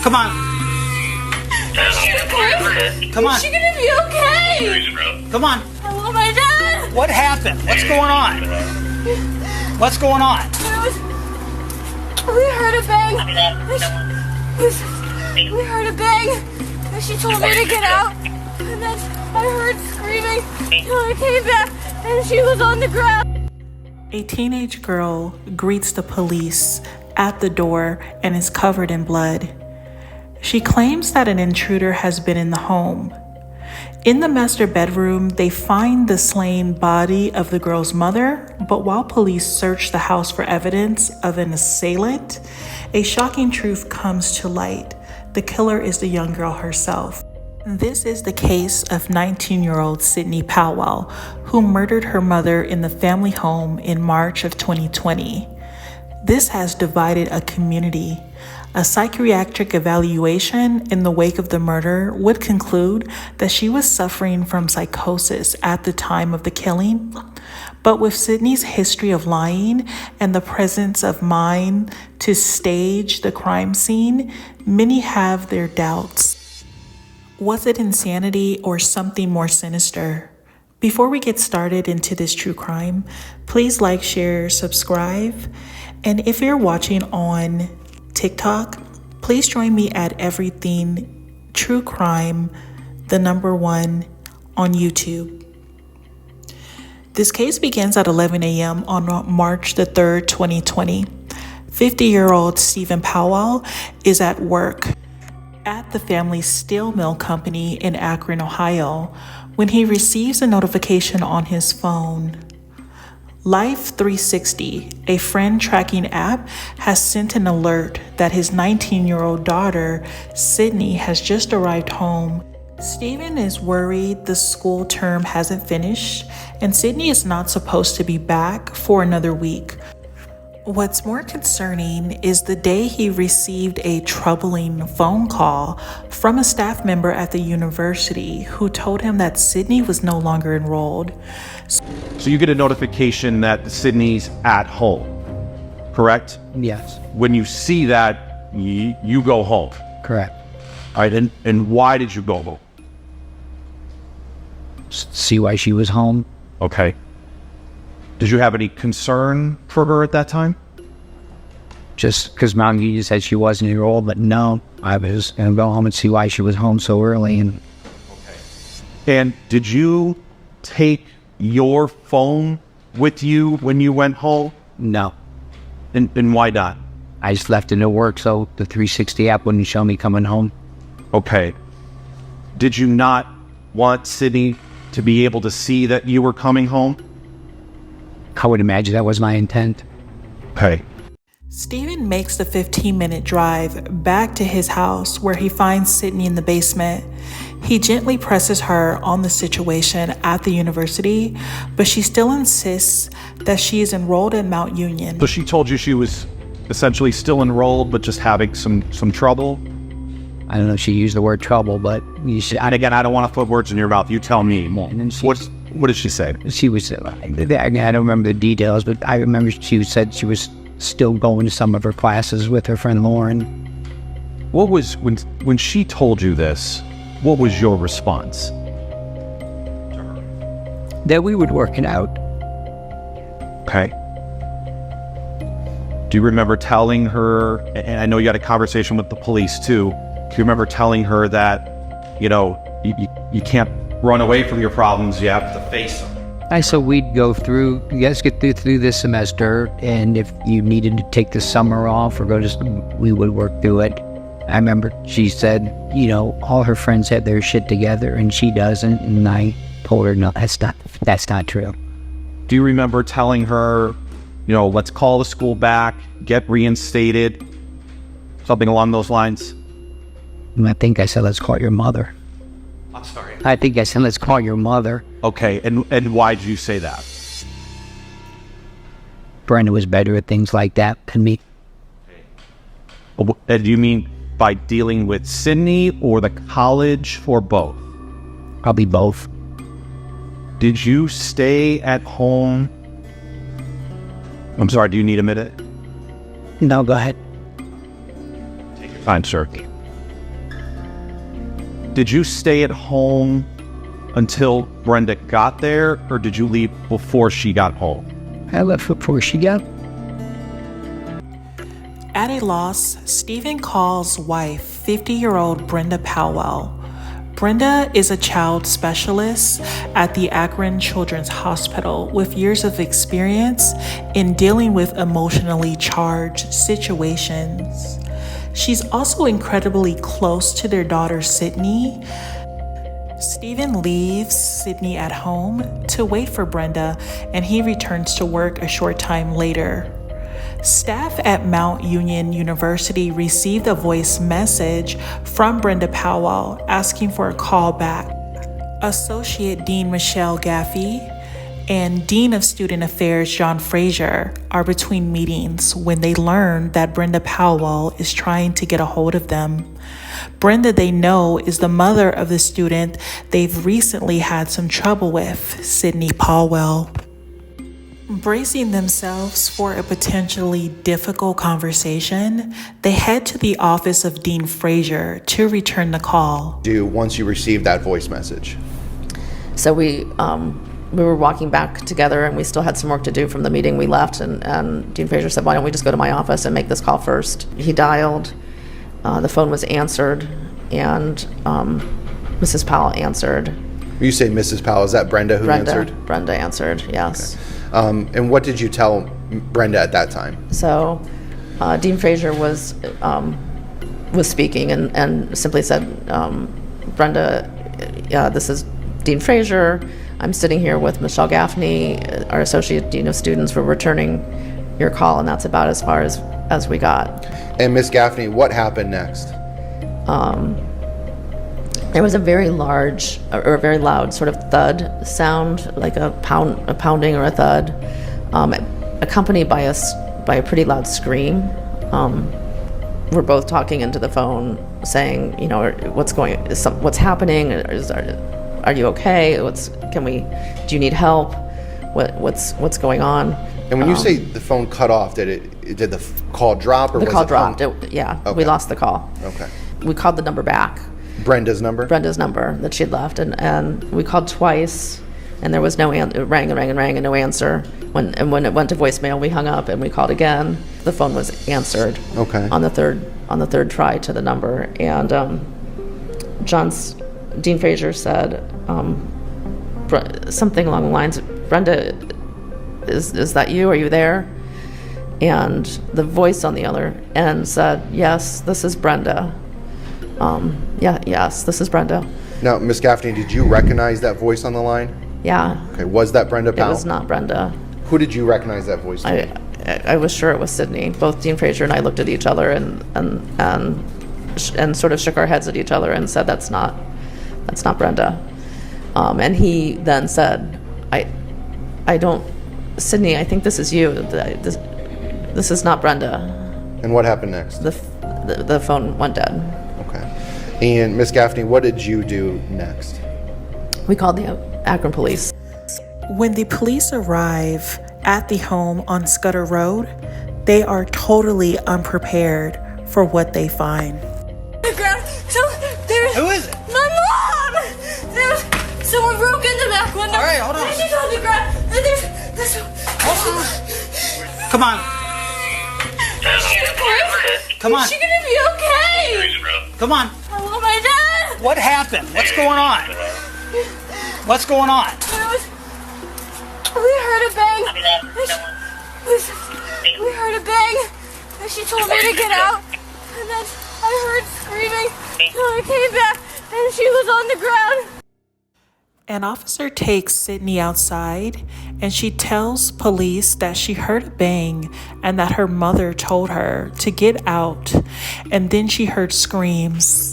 Come on. Come on. Is she gonna be okay? Come on. I love my dad. What happened? What's going on? What's going on? We heard a bang. We heard a bang. And she told me to get out. And then I heard screaming till I came back and she was on the ground. A teenage girl greets the police at the door and is covered in blood. She claims that an intruder has been in the home. In the master bedroom, they find the slain body of the girl's mother, but while police search the house for evidence of an assailant, a shocking truth comes to light. The killer is the young girl herself. This is the case of 19-year-old Sydney Powell, who murdered her mother in the family home in March of 2020. This has divided a community. A psychiatric evaluation in the wake of the murder would conclude that she was suffering from psychosis at the time of the killing. But with Sydney's history of lying and the presence of mind to stage the crime scene, many have their doubts. Was it insanity or something more sinister? Before we get started into this true crime, please like, share, subscribe. And if you're watching on TikTok, please join me at Everything True Crime, the #1 on YouTube. This case begins at 11 a.m. on March the 3rd, 2020. 50-year-old Stephen Powell is at work at the family's steel mill company in Akron, Ohio, when he receives a notification on his phone. Life 360, a friend tracking app, has sent an alert that his 19-year-old daughter, Sydney, has just arrived home. Stephen is worried the school term hasn't finished, and Sydney is not supposed to be back for another week. What's more concerning is the day he received a troubling phone call from a staff member at the university who told him that Sydney was no longer enrolled. So you get a notification that Sydney's at home, correct? Yes, When you see that, you go home. correct. All right, and why did you go home? See why she was home? Okay. Did you have any concern for her at that time? Just because Mom Gigi said she wasn't enrolled, but no, I was going to go home and see why she was home so early. And did you take your phone with you when you went home? No, And why not? I just left it at work so the 360 app wouldn't show me coming home. Okay. Did you not want Sydney to be able to see that you were coming home? I would imagine that was my intent. Okay. Stephen makes the 15-minute drive back to his house where he finds Sydney in the basement. He gently presses her on the situation at the university, but she still insists that she is enrolled at Mount Union. So she told you she was essentially still enrolled, but just having some trouble? I don't know if she used the word trouble, but you should, And again, I don't want to put words in your mouth. You tell me. And then What did she say? she was, I don't remember the details, but I remember she said she was still going to some of her classes with her friend Lauren. What was, when she told you this, what was your response? That we would work it out. Okay. Do you remember telling her, and I know you had a conversation with the police too, do you remember telling her that, you can't run away from your problems, you have to face them? I said we'd go through, get through this semester, and if you needed to take the summer off or we would work through it. I remember she said, all her friends have their shit together and she doesn't, and I told her, no, that's not true. Do you remember telling her, let's call the school back, get reinstated, something along those lines? And I think I said, let's call your mother. I'm sorry. I think I said, let's call your mother. Okay, and why did you say that? Brenda was better at things like that than me. And do you mean by dealing with Sydney or the college or both? Probably both. Did you stay at home? I'm sorry, do you need a minute? No, go ahead. Take your time, sir. Did you stay at home until Brenda got there, or did you leave before she got home? I left before she got. At a loss, Stephen calls wife, 50-year-old Brenda Powell. Brenda is a child specialist at the Akron Children's Hospital with years of experience in dealing with emotionally charged situations. She's also incredibly close to their daughter, Sydney. Stephen leaves Sydney at home to wait for Brenda, and he returns to work a short time later. Staff at Mount Union University received a voice message from Brenda Powell asking for a call back. Associate Dean Michelle Gaffey and Dean of Student Affairs John Frazier are between meetings when they learn that Brenda Powell is trying to get a hold of them. Brenda, they know, is the mother of the student they've recently had some trouble with, Sydney Powell. Bracing themselves for a potentially difficult conversation, they head to the office of Dean Frazier to return the call. Once you received that voice message? So we were walking back together, and we still had some work to do from the meeting we left, and Dean Frazier said, why don't we just go to my office and make this call first? He dialed, the phone was answered, and Mrs. Powell answered. When you say Mrs. Powell, is that Brenda who answered? Brenda answered, yes. Okay. And what did you tell Brenda at that time? So Dean Frazier was speaking and simply said, Brenda, this is Dean Frazier. I'm sitting here with Michelle Gaffney, our Associate Dean of Students. We're returning your call, and that's about as far as we got. And Miss Gaffney, what happened next? There was a very large or a very loud sort of thud sound, like a pounding or a thud, accompanied by a pretty loud scream. We're both talking into the phone, saying, you know, what's happening? Are you okay? Do you need help? What's going on? And when you say the phone cut off, did the call drop, or the was call it dropped? Okay. We lost the call. Okay. We called the number back. Brenda's number that she'd left, and we called twice, and there was no answer. It rang and no answer. When it went to voicemail, we hung up and we called again. The phone was answered. Okay. On the third try to the number, and Dean Frazier said something along the lines of, Brenda, is that you? Are you there? And the voice on the other end said, yes, this is Brenda. Yes, this is Brenda. Now, Miss Gaffney, did you recognize that voice on the line? Yeah. Okay, was that Brenda Powell? It was not Brenda. Who did you recognize that voice to be? I was sure it was Sydney. Both Dean Frazier and I looked at each other and sort of shook our heads at each other and said, that's not Brenda. And he then said, Sydney, I think this is you. This is not Brenda. And what happened next? The phone went dead. Okay. And Miss Gaffney, what did you do next? We called the Akron police. When the police arrive at the home on Scudder Road, they are totally unprepared for what they find. The ground. So there's. Who is it? My mom. There's someone broke in the back window. All right, hold on. And she's on the ground. And there's. Hold on. Come on. Come on. Is she gonna be okay? Come on. I want my dad. What happened? What's going on? What's going on? We heard a bang. We heard a bang. And she told me to get out. And then I heard screaming. So I came back and she was on the ground. An officer takes Sydney outside, and she tells police that she heard a bang and that her mother told her to get out, and then she heard screams.